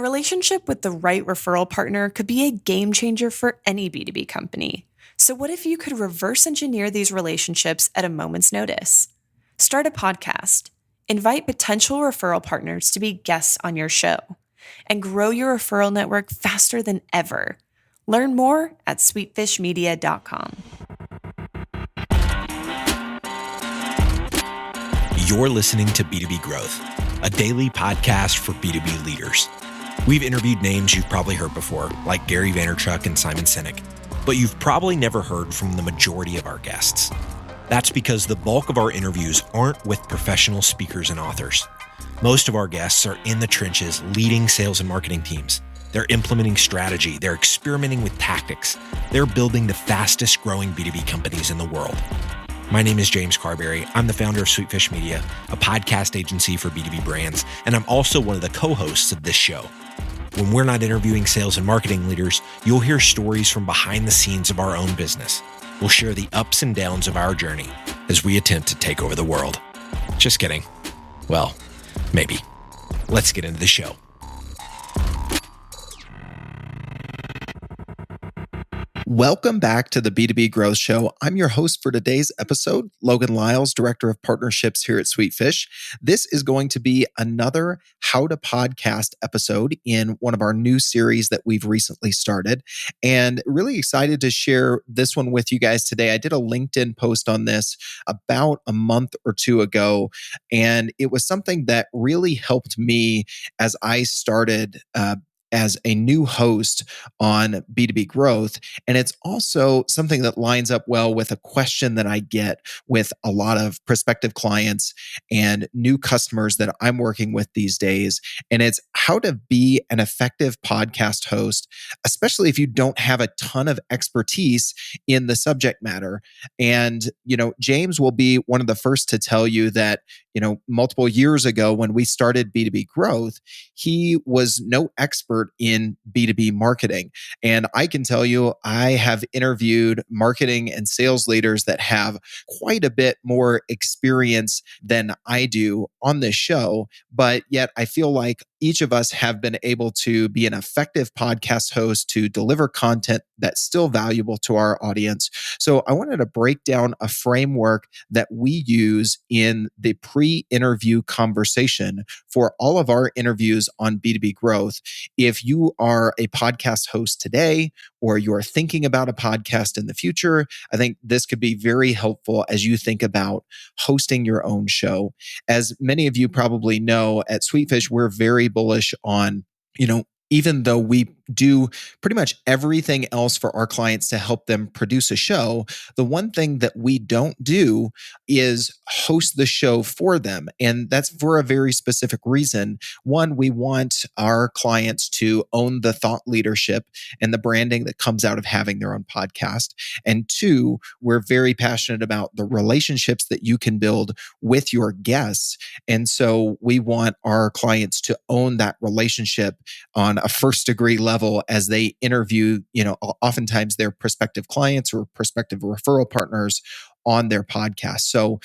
relationship with the right referral partner could be a game changer for any B2B company. So what if you could reverse engineer these relationships at a moment's notice? Start a podcast, invite potential referral partners to be guests on your show, and grow your referral network faster than ever. Learn more at sweetfishmedia.com. You're listening to B2B Growth, a daily podcast for B2B leaders. We've interviewed names you've probably heard before, like Gary Vaynerchuk and Simon Sinek, but you've probably never heard from the majority of our guests. That's because the bulk of our interviews aren't with professional speakers and authors. Most of our guests are in the trenches leading sales and marketing teams. They're implementing strategy. They're experimenting with tactics. They're building the fastest growing B2B companies in the world. My name is James Carberry. I'm the founder of Sweetfish Media, a podcast agency for B2B brands, and I'm also one of the co-hosts of this show. When we're not interviewing sales and marketing leaders, you'll hear stories from behind the scenes of our own business. We'll share the ups and downs of our journey as we attempt to take over the world. Just kidding. Well, maybe. Let's get into the show. Welcome back to the B2B Growth Show. I'm your host for today's episode, Logan Lyles, Director of Partnerships here at Sweetfish. This is going to be another How to Podcast episode in one of our new series that we've recently started. And really excited to share this one with you guys today. I did a LinkedIn post on this about a month or two ago, and it was something that really helped me as I started as a new host on B2B Growth. And it's also something that lines up well with a question that I get with a lot of prospective clients and new customers that I'm working with these days. And it's how to be an effective podcast host, especially if you don't have a ton of expertise in the subject matter. And, James will be one of the first to tell you that, multiple years ago when we started B2B Growth, he was no expert in B2B marketing. And I can tell you, I have interviewed marketing and sales leaders that have quite a bit more experience than I do on this show. But yet I feel like each of us have been able to be an effective podcast host to deliver content that's still valuable to our audience. So I wanted to break down a framework that we use in the pre-interview conversation for all of our interviews on B2B Growth. If you are a podcast host today, or you're thinking about a podcast in the future, I think this could be very helpful as you think about hosting your own show. As many of you probably know, at Sweetfish, we're very bullish on, even though we do pretty much everything else for our clients to help them produce a show, the one thing that we don't do is host the show for them. And that's for a very specific reason. One, we want our clients to own the thought leadership and the branding that comes out of having their own podcast. And two, we're very passionate about the relationships that you can build with your guests. And so we want our clients to own that relationship on a first degree level as they interview, oftentimes their prospective clients or prospective referral partners on their podcast. So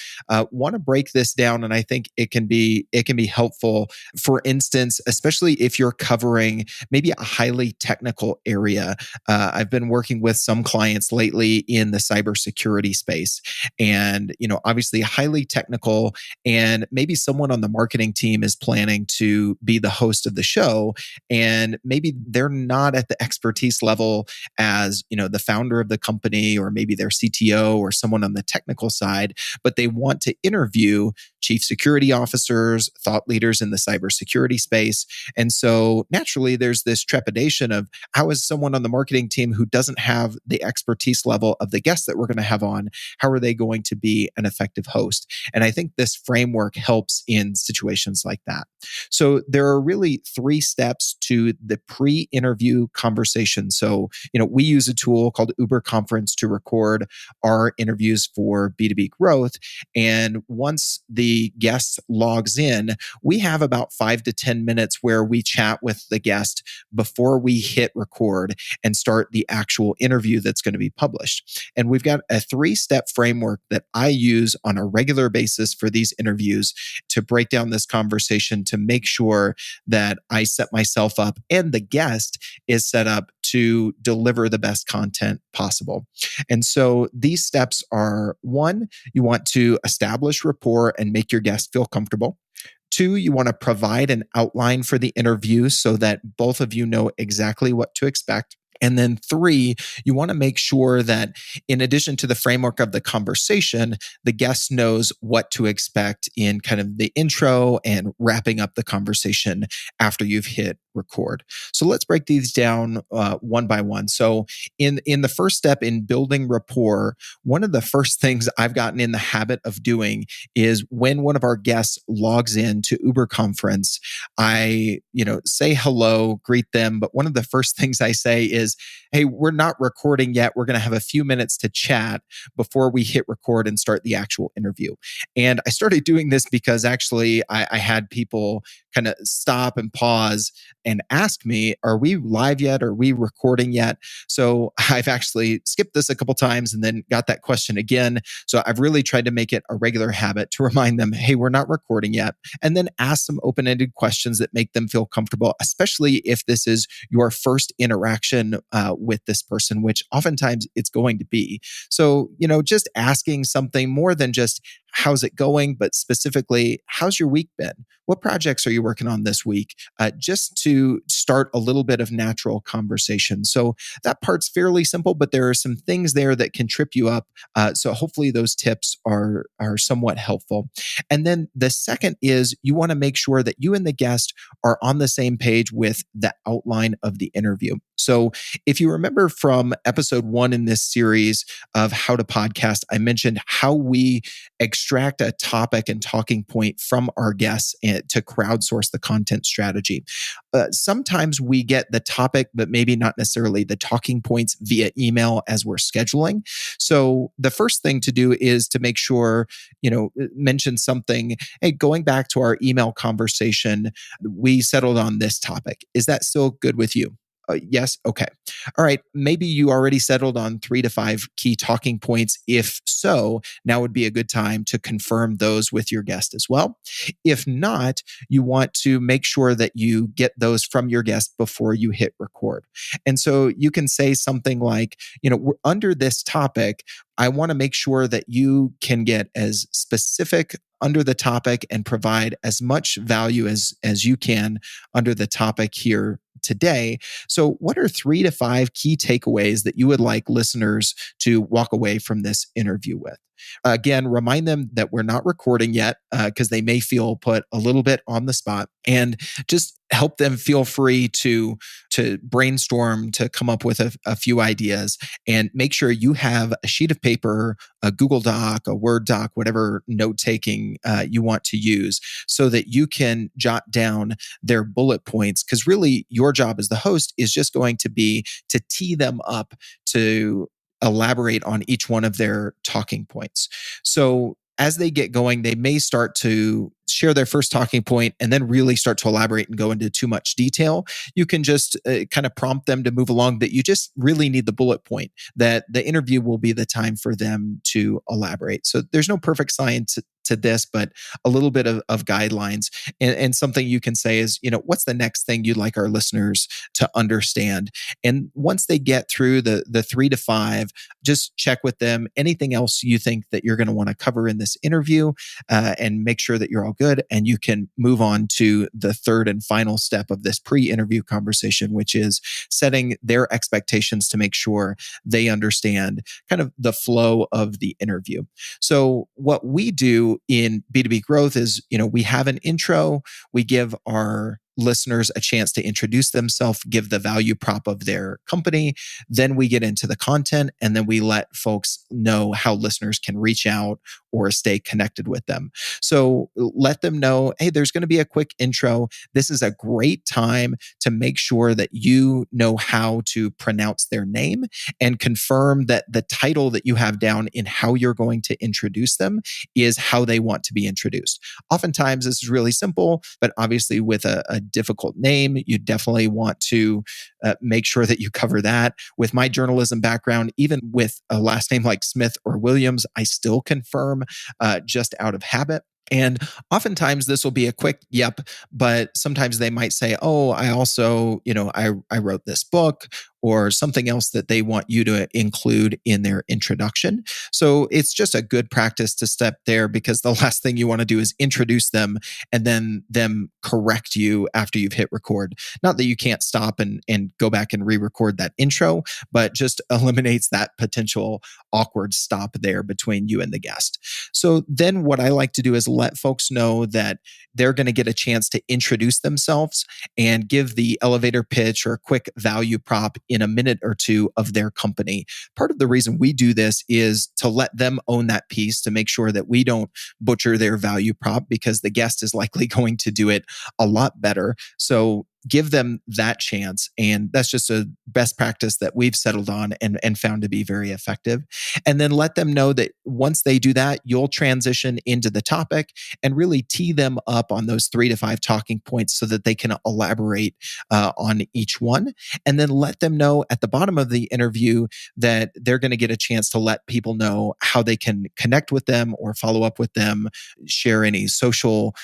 want to break this down, and I think it can be helpful. For instance, especially if you're covering maybe a highly technical area. I've been working with some clients lately in the cybersecurity space, and obviously highly technical, and maybe someone on the marketing team is planning to be the host of the show, and maybe they're not at the expertise level as the founder of the company, or maybe their CTO or someone on the technical side, but they want to interview chief security officers, thought leaders in the cybersecurity space. And so naturally, there's this trepidation of how is someone on the marketing team who doesn't have the expertise level of the guests that we're going to have on, how are they going to be an effective host? And I think this framework helps in situations like that. So there are really 3 steps to the pre-interview conversation. So, we use a tool called Uber Conference to record our interviews for B2B Growth. And once the the guest logs in, we have about 5 to 10 minutes where we chat with the guest before we hit record and start the actual interview that's going to be published. And we've got a 3-step framework that I use on a regular basis for these interviews to break down this conversation to make sure that I set myself up and the guest is set up to deliver the best content possible. And so these steps are: 1, you want to establish rapport and make your guest feel comfortable. 2, you want to provide an outline for the interview so that both of you know exactly what to expect. And then 3, you want to make sure that in addition to the framework of the conversation, the guest knows what to expect in kind of the intro and wrapping up the conversation after you've hit record. So let's break these down one by one. So in the first step in building rapport, one of the first things I've gotten in the habit of doing is when one of our guests logs in to Uber Conference, I say hello, greet them. But one of the first things I say is, hey, we're not recording yet. We're going to have a few minutes to chat before we hit record and start the actual interview. And I started doing this because actually I had people kind of stop and pause and ask me, are we live yet? Are we recording yet? So I've actually skipped this a couple times and then got that question again. So I've really tried to make it a regular habit to remind them, hey, we're not recording yet. And then ask some open-ended questions that make them feel comfortable, especially if this is your first interaction with this person, which oftentimes it's going to be. So, just asking something more than just how's it going, but specifically, how's your week been? What projects are you working on this week? Just to start a little bit of natural conversation. So that part's fairly simple, but there are some things there that can trip you up. So hopefully those tips are somewhat helpful. And then the second is you want to make sure that you and the guest are on the same page with the outline of the interview. So if you remember from episode 1 in this series of How to Podcast, I mentioned how we extract a topic and talking point from our guests to crowdsource the content strategy. Sometimes we get the topic, but maybe not necessarily the talking points via email as we're scheduling. So the first thing to do is to make sure, mention something. Hey, going back to our email conversation, we settled on this topic. Is that still good with you? Yes. Okay. All right. Maybe you already settled on 3 to 5 key talking points. If so, now would be a good time to confirm those with your guest as well. If not, you want to make sure that you get those from your guest before you hit record. And so you can say something like, we're under this topic, I want to make sure that you can get as specific under the topic and provide as much value as you can under the topic here today. So what are 3 to 5 key takeaways that you would like listeners to walk away from this interview with? Again, remind them that we're not recording yet because they may feel put a little bit on the spot, and just help them feel free to brainstorm, to come up with a few ideas, and make sure you have a sheet of paper, a Google Doc, a Word doc, whatever note-taking you want to use, so that you can jot down their bullet points. Because really, your job as the host is just going to be to tee them up to elaborate on each one of their talking points. So as they get going, they may start to share their first talking point and then really start to elaborate and go into too much detail. You can just kind of prompt them to move along, that you just really need the bullet point, that the interview will be the time for them to elaborate. So there's no perfect science to this, but a little bit of guidelines, and something you can say is, what's the next thing you'd like our listeners to understand? And once they get through the 3 to 5, just check with them anything else you think that you're going to want to cover in this interview, and make sure that you're all good, and you can move on to the third and final step of this pre-interview conversation, which is setting their expectations to make sure they understand kind of the flow of the interview. So what we do in B2B growth is, we have an intro, we give our listeners a chance to introduce themselves, give the value prop of their company. Then we get into the content, and then we let folks know how listeners can reach out or stay connected with them. So let them know, hey, there's going to be a quick intro. This is a great time to make sure that you know how to pronounce their name and confirm that the title that you have down in how you're going to introduce them is how they want to be introduced. Oftentimes, this is really simple, but obviously with a difficult name, you definitely want to make sure that you cover that. With my journalism background, even with a last name like Smith or Williams, I still confirm just out of habit. And oftentimes this will be a quick yep, but sometimes they might say, oh, I also, I wrote this book, or something else that they want you to include in their introduction. So it's just a good practice to step there, because the last thing you want to do is introduce them and then them correct you after you've hit record. Not that you can't stop and go back and re-record that intro, but just eliminates that potential awkward stop there between you and the guest. So then what I like to do is let folks know that they're going to get a chance to introduce themselves and give the elevator pitch or a quick value prop in a minute or two of their company. Part of the reason we do this is to let them own that piece, to make sure that we don't butcher their value prop, because the guest is likely going to do it a lot better. So give them that chance. And that's just a best practice that we've settled on and found to be very effective. And then let them know that once they do that, you'll transition into the topic and really tee them up on those 3 to 5 talking points so that they can elaborate on each one. And then let them know at the bottom of the interview that they're going to get a chance to let people know how they can connect with them or follow up with them, share any social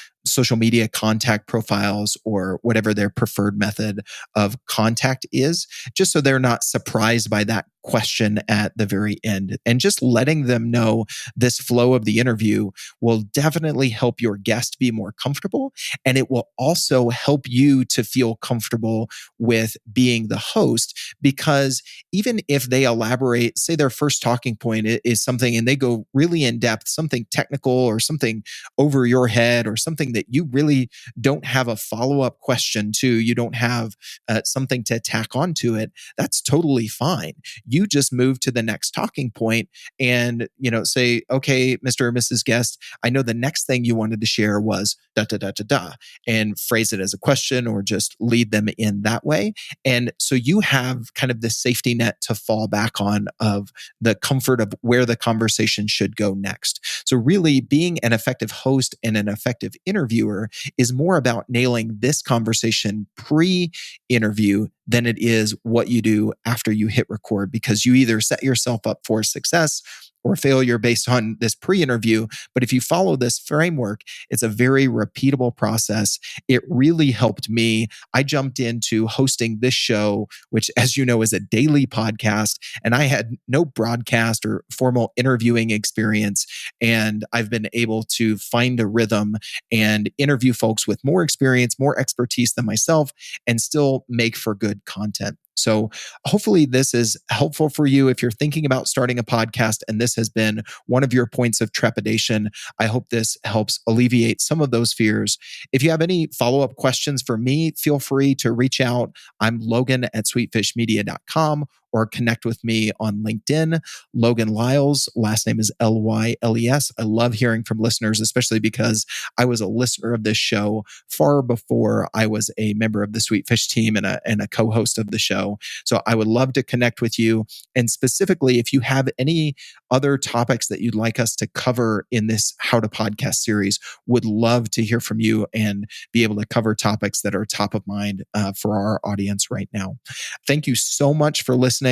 media contact profiles, or whatever their preferred method of contact is, just so they're not surprised by that question at the very end. And just letting them know this flow of the interview will definitely help your guest be more comfortable. And it will also help you to feel comfortable with being the host, because even if they elaborate, say their first talking point is something and they go really in depth, something technical or something over your head or something that you really don't have a follow-up question to, you don't have something to tack onto it, that's totally fine. You just move to the next talking point and, say, okay, Mr. or Mrs. Guest, I know the next thing you wanted to share was da, da, da, da, da, and phrase it as a question or just lead them in that way. And so you have kind of this safety net to fall back on of the comfort of where the conversation should go next. So really being an effective host and an effective interviewer is more about nailing this conversation pre-interview than it is what you do after you hit record, because you either set yourself up for success or failure based on this pre-interview. But if you follow this framework, it's a very repeatable process. It really helped me. I jumped into hosting this show, which, as you know, is a daily podcast, and I had no broadcast or formal interviewing experience. And I've been able to find a rhythm and interview folks with more experience, more expertise than myself, and still make for good content. So hopefully this is helpful for you if you're thinking about starting a podcast and this has been one of your points of trepidation. I hope this helps alleviate some of those fears. If you have any follow-up questions for me, feel free to reach out. I'm Logan@sweetfishmedia.com, or connect with me on LinkedIn. Logan Lyles, last name is Lyles. I love hearing from listeners, especially because I was a listener of this show far before I was a member of the Sweetfish team and a co-host of the show. So I would love to connect with you. And specifically, if you have any other topics that you'd like us to cover in this How to Podcast series, would love to hear from you and be able to cover topics that are top of mind for our audience right now. Thank you so much for listening.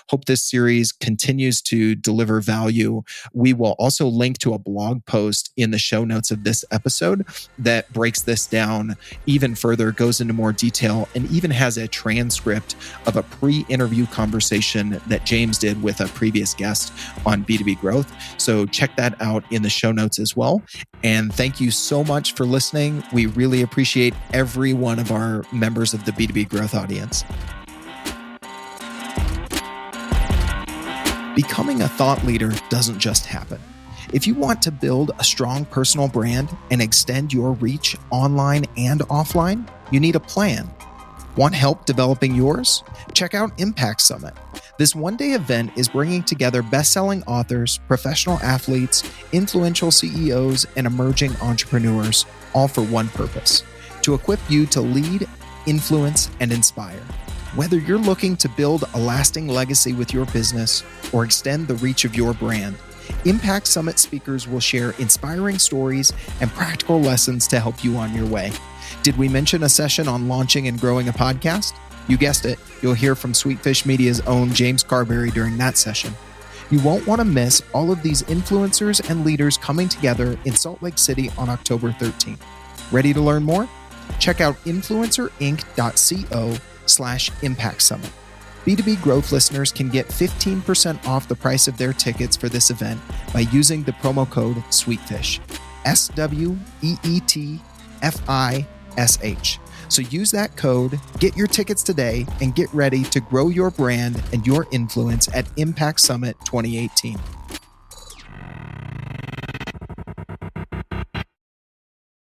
Hope this series continues to deliver value. We will also link to a blog post in the show notes of this episode that breaks this down even further, goes into more detail, and even has a transcript of a pre-interview conversation that James did with a previous guest on B2B growth. So check that out in the show notes as well. And thank you so much for listening. We really appreciate every one of our members of the B2B growth audience. Becoming a thought leader doesn't just happen. If you want to build a strong personal brand and extend your reach online and offline, you need a plan. Want help developing yours? Check out Impact Summit. This one-day event is bringing together best-selling authors, professional athletes, influential CEOs, and emerging entrepreneurs, all for one purpose: to equip you to lead, influence, and inspire. Whether you're looking to build a lasting legacy with your business or extend the reach of your brand, Impact Summit speakers will share inspiring stories and practical lessons to help you on your way. Did we mention a session on launching and growing a podcast? You guessed it. You'll hear from Sweetfish Media's own James Carberry during that session. You won't want to miss all of these influencers and leaders coming together in Salt Lake City on October 13th. Ready to learn more? Check out influencerinc.co/Impact Summit. B2B Growth listeners can get 15% off the price of their tickets for this event by using the promo code SWEETFISH. SWEETFISH. So use that code, get your tickets today, and get ready to grow your brand and your influence at Impact Summit 2018.